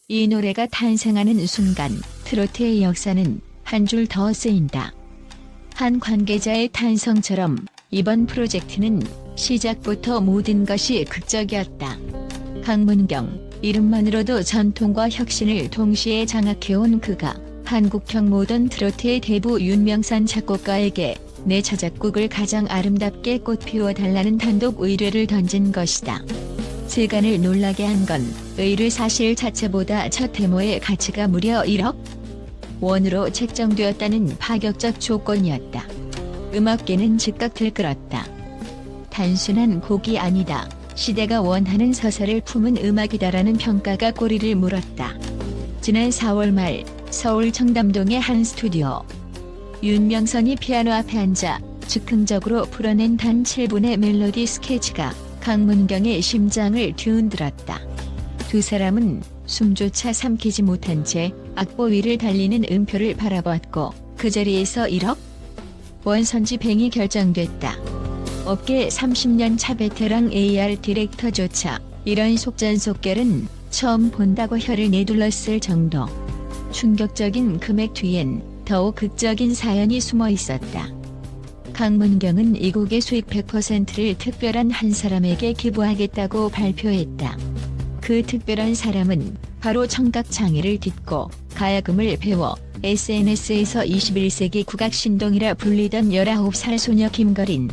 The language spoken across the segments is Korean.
이 노래가 탄생하는 순간 트로트의 역사는 한 줄 더 쓰인다. 한 관계자의 탄성처럼 이번 프로젝트는 시작부터 모든 것이 극적이었다. 강문경, 이름만으로도 전통과 혁신을 동시에 장악해온 그가 한국형 모던 트로트의 대부 윤명산 작곡가에게 내 자작곡을 가장 아름답게 꽃피워달라는 단독 의뢰를 던진 것이다. 세간을 놀라게 한 건 의뢰 사실 자체보다 첫 데모의 가치가 무려 1억 원으로 책정되었다는 파격적 조건이었다. 음악계는 즉각 들끓었다. 단순한 곡이 아니다. 시대가 원하는 서사를 품은 음악이다라는 평가가 꼬리를 물었다. 지난 4월 말 서울 청담동의 한 스튜디오. 윤명선이 피아노 앞에 앉아 즉흥적으로 풀어낸 단 7분의 멜로디 스케치가 강문경의 심장을 뒤흔들었다. 두 사람은 숨조차 삼키지 못한 채 악보 위를 달리는 음표를 바라보았고 그 자리에서 1억 원 선지뱅이 결정됐다. 업계 30년 차 베테랑 AR 디렉터조차 이런 속전속결은 처음 본다고 혀를 내둘렀을 정도. 충격적인 금액 뒤엔 더욱 극적인 사연이 숨어 있었다. 강문경은 이 곡의 수익 100%를 특별한 한 사람에게 기부하겠다고 발표했다. 그 특별한 사람은 바로 청각장애를 딛고 가야금을 배워 SNS에서 21세기 국악신동이라 불리던 19살 소녀 김거린.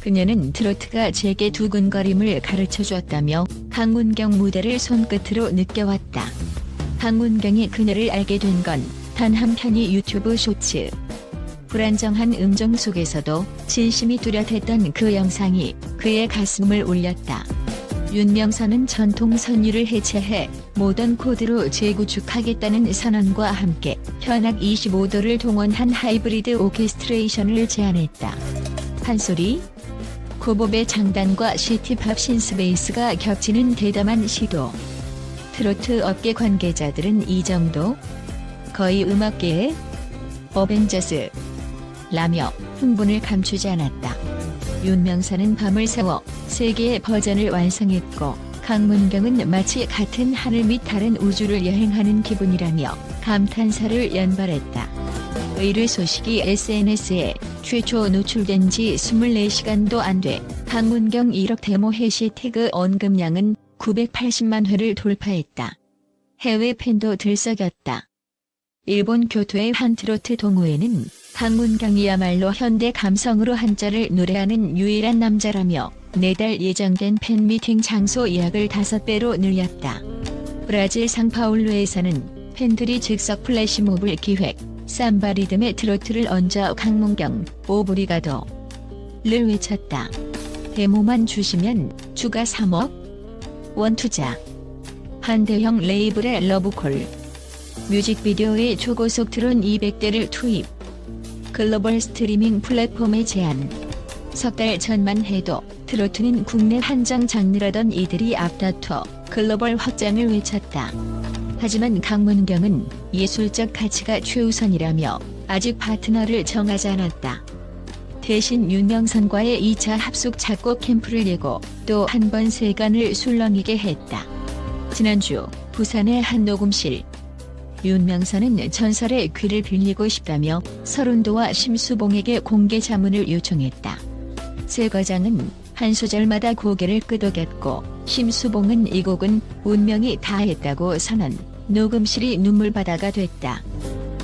그녀는 트로트가 제게 두근거림을 가르쳐주었다며 강문경 무대를 손끝으로 느껴왔다. 강문경이 그녀를 알게 된 건 단 한 편의 유튜브 쇼츠. 불안정한 음정 속에서도 진심이 뚜렷했던 그 영상이 그의 가슴을 울렸다. 윤명선은 전통 선율을 해체해 모던 코드로 재구축하겠다는 선언과 함께 현악 25도를 동원한 하이브리드 오케스트레이션을 제안했다. 판소리, 고법의 장단과 시티팝 신스베이스가 겹치는 대담한 시도. 트로트 업계 관계자들은 이 정도? 거의 음악계의 어벤져스 라며 흥분을 감추지 않았다. 윤명선은 밤을 새워 3개의 버전을 완성했고 강문경은 마치 같은 하늘 및 다른 우주를 여행하는 기분이라며 감탄사를 연발했다. 의뢰 소식이 SNS에 최초 노출된 지 24시간도 안 돼 강문경 1억 데모 해시태그 언급량은 980만 회를 돌파했다. 해외 팬도 들썩였다. 일본 교토의 한 트로트 동호회는 강문경이야말로 현대 감성으로 한자를 노래하는 유일한 남자라며 내달 예정된 팬미팅 장소 예약을 5배로 늘렸다. 브라질 상파울루에서는 팬들이 즉석 플래시몹을 기획, 삼바 리듬의 트로트를 얹어 강문경, 오브리가도를 외쳤다. 데모만 주시면 추가 3억 원 투자. 한 대형 레이블의 러브콜. 뮤직비디오에 초고속 드론 200대를 투입. 글로벌 스트리밍 플랫폼의 제안. 석 달 전만 해도 트로트는 국내 한정 장르라던 이들이 앞다퉈 글로벌 확장을 외쳤다. 하지만 강문경은 예술적 가치가 최우선이라며 아직 파트너를 정하지 않았다. 대신 윤명선과의 2차 합숙 작곡 캠프를 예고 또 한 번 세간을 술렁이게 했다. 지난주 부산의 한 녹음실. 윤명선은 전설의 귀를 빌리고 싶다며 서른도와 심수봉에게 공개 자문을 요청했다. 세 과장은 한 소절마다 고개를 끄덕였고 심수봉은 이 곡은 운명이 다했다고 선언. 녹음실이 눈물바다가 됐다.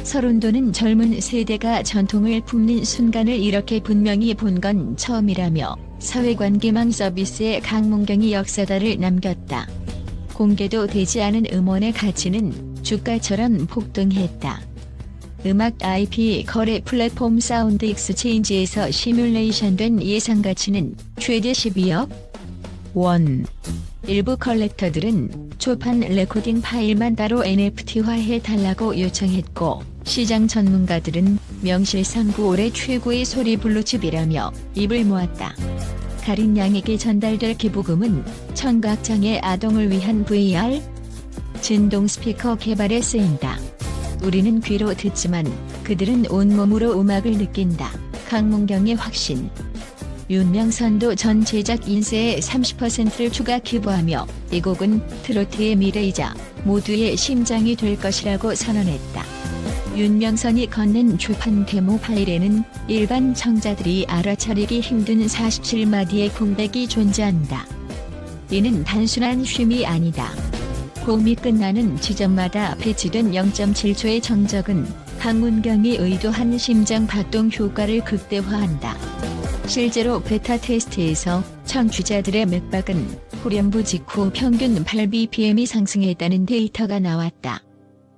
서른도는 젊은 세대가 전통을 품는 순간을 이렇게 분명히 본 건 처음이라며 사회관계망 서비스에 강문경이 역사다를 남겼다. 공개도 되지 않은 음원의 가치는 주가처럼 폭등했다. 음악 IP 거래 플랫폼 사운드 익스체인지에서 시뮬레이션된 예상 가치는 최대 12억 원. 일부 컬렉터들은 초판 레코딩 파일만 따로 NFT화해달라고 요청했고 시장 전문가들은 명실상부 올해 최고의 소리 블루칩이라며 입을 모았다. 가린 양에게 전달될 기부금은 청각장애 아동을 위한 VR 진동 스피커 개발에 쓰인다. 우리는 귀로 듣지만 그들은 온몸으로 음악을 느낀다. 강문경의 확신. 윤명선도 전 제작 인세의 30%를 추가 기부하며 이 곡은 트로트의 미래이자 모두의 심장이 될 것이라고 선언했다. 윤명선이 건넨 초판 데모 파일에는 일반 청자들이 알아차리기 힘든 47마디의 공백이 존재한다. 이는 단순한 쉼이 아니다. 곡이 끝나는 지점마다 배치된 0.7초의 정적은 강문경이 의도한 심장 박동 효과를 극대화한다. 실제로 베타 테스트에서 청취자들의 맥박은 후렴부 직후 평균 8bpm이 상승했다는 데이터가 나왔다.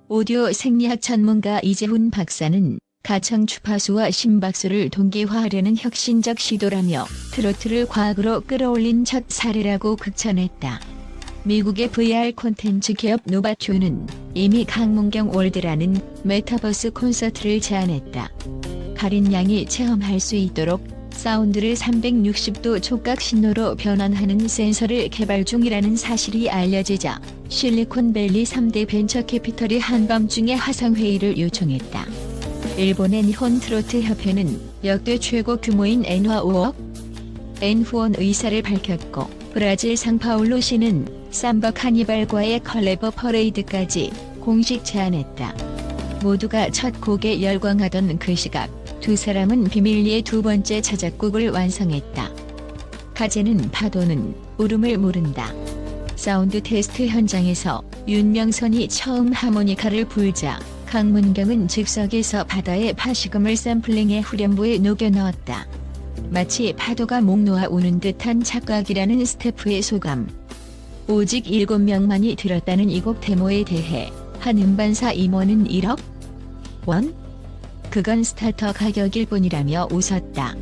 오디오 생리학 전문가 이재훈 박사는 가청 주파수와 심박수를 동기화하려는 혁신적 시도라며 트로트를 과학으로 끌어올린 첫 사례라고 극찬했다. 미국의 VR 콘텐츠 기업 노바초는 이미 강문경 월드라는 메타버스 콘서트를 제안했다. 가린 양이 체험할 수 있도록 사운드를 360도 촉각 신호로 변환하는 센서를 개발 중이라는 사실이 알려지자 실리콘밸리 3대 벤처 캐피털이 한밤중에 화상회의를 요청했다. 일본의 니혼 트로트 협회는 역대 최고 규모인 엔화 5억 엔 후원 의사를 밝혔고 브라질 상파울루시는 삼버 카니발과의 컬래버 퍼레이드까지 공식 제안했다. 모두가 첫 곡에 열광하던 그 시각 두 사람은 비밀리에 두 번째 자작곡을 완성했다. 가재는 파도는 울음을 모른다. 사운드 테스트 현장에서 윤명선이 처음 하모니카를 불자 강문경은 즉석에서 바다의 파시금을 샘플링해 후렴부에 녹여 넣었다. 마치 파도가 목 놓아 우는 듯한 착각이라는 스태프의 소감. 오직 7명만이 들었다는 이 곡 데모에 대해 한 음반사 임원은 1억 원? 그건 스타터 가격일 뿐이라며 웃었다.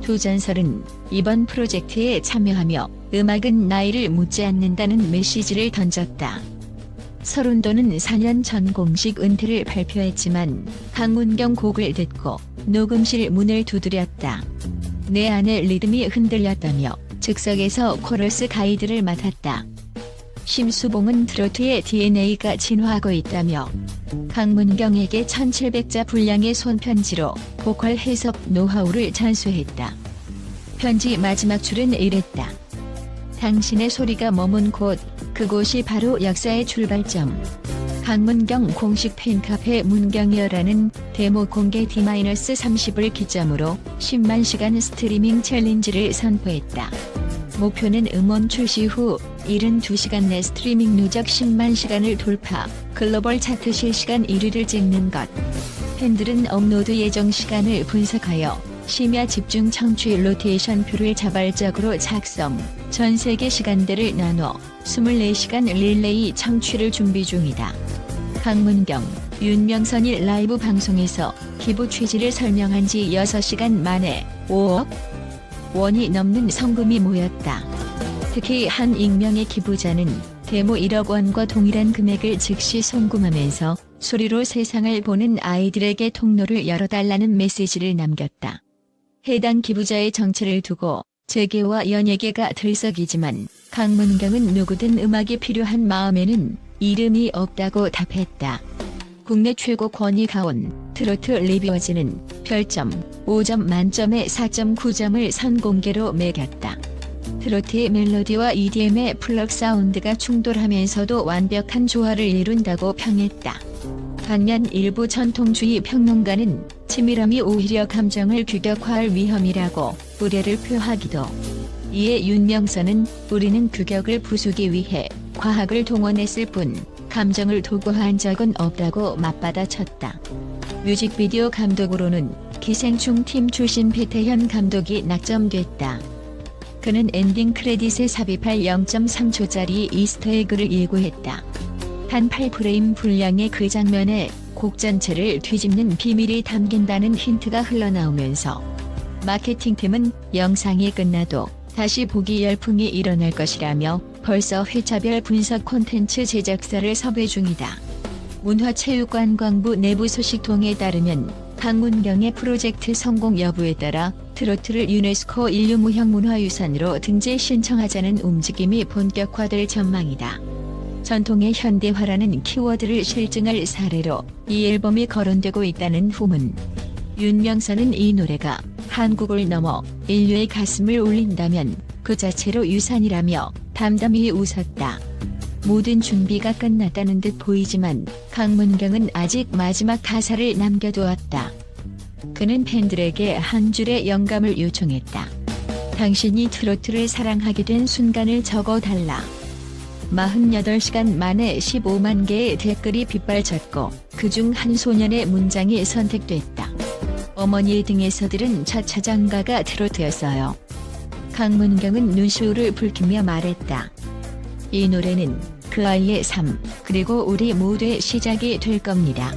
두 전설은 이번 프로젝트에 참여하며 음악은 나이를 묻지 않는다는 메시지를 던졌다. 서른도는 4년 전 공식 은퇴를 발표했지만 강문경 곡을 듣고 녹음실 문을 두드렸다. 내 안의 리듬이 흔들렸다며 즉석에서 코러스 가이드를 맡았다. 심수봉은 트로트의 DNA가 진화하고 있다며 강문경에게 1700자 분량의 손편지로 보컬 해석 노하우를 전수했다. 편지 마지막 줄은 이랬다. 당신의 소리가 머문 곳, 그곳이 바로 역사의 출발점. 강문경 공식 팬카페 문경이어라는 데모 공개 D-30을 기점으로 10만 시간 스트리밍 챌린지를 선포했다. 목표는 음원 출시 후 72시간 내 스트리밍 누적 10만 시간을 돌파, 글로벌 차트 실시간 1위를 찍는 것. 팬들은 업로드 예정 시간을 분석하여 심야 집중 청취 로테이션 표를 자발적으로 작성, 전 세계 시간대를 나눠 24시간 릴레이 청취를 준비 중이다. 강문경, 윤명선이 라이브 방송에서 기부 취지를 설명한 지 6시간 만에 5억 원이 넘는 성금이 모였다. 특히 한 익명의 기부자는 데모 1억 원과 동일한 금액을 즉시 송금하면서 소리로 세상을 보는 아이들에게 통로를 열어달라는 메시지를 남겼다. 해당 기부자의 정체를 두고 재계와 연예계가 들썩이지만 강문경은 누구든 음악이 필요한 마음에는 이름이 없다고 답했다. 국내 최고 권위 가온 트로트 리뷰어즈는 별점 5점 만점에 4.9점을 선공개로 매겼다. 트로트의 멜로디와 EDM의 플럭 사운드가 충돌하면서도 완벽한 조화를 이룬다고 평했다. 반면 일부 전통주의 평론가는 치밀함이 오히려 감정을 규격화할 위험이라고 우려를 표하기도. 이에 윤명선은 우리는 규격을 부수기 위해 과학을 동원했을 뿐 감정을 도구화한 적은 없다고 맞받아쳤다. 뮤직비디오 감독으로는 기생충 팀 출신 배태현 감독이 낙점됐다. 그는 엔딩 크레딧에 삽입할 0.3초짜리 이스터에그를 예고했다. 단 8프레임 분량의 그 장면에 곡 전체를 뒤집는 비밀이 담긴다는 힌트가 흘러나오면서 마케팅팀은 영상이 끝나도 다시 보기 열풍이 일어날 것이라며 벌써 회차별 분석 콘텐츠 제작사를 섭외 중이다. 문화체육관광부 내부 소식통에 따르면 강문경의 프로젝트 성공 여부에 따라 트로트를 유네스코 인류무형문화유산으로 등재 신청하자는 움직임이 본격화될 전망이다. 전통의 현대화라는 키워드를 실증할 사례로 이 앨범이 거론되고 있다는 후문. 윤명선은 이 노래가 한국을 넘어 인류의 가슴을 울린다면 그 자체로 유산이라며 담담히 웃었다. 모든 준비가 끝났다는 듯 보이지만 강문경은 아직 마지막 가사를 남겨두었다. 그는 팬들에게 한 줄의 영감을 요청했다. 당신이 트로트를 사랑하게 된 순간을 적어달라. 48시간 만에 15만 개의 댓글이 빗발쳤고 그중 한 소년의 문장이 선택됐다. 어머니의 등에서 들은 첫 자장가가 트로트였어요. 강문경은 눈시울을 붉히며 말했다. 이 노래는 그 아이의 삶, 그리고 우리 모두의 시작이 될 겁니다.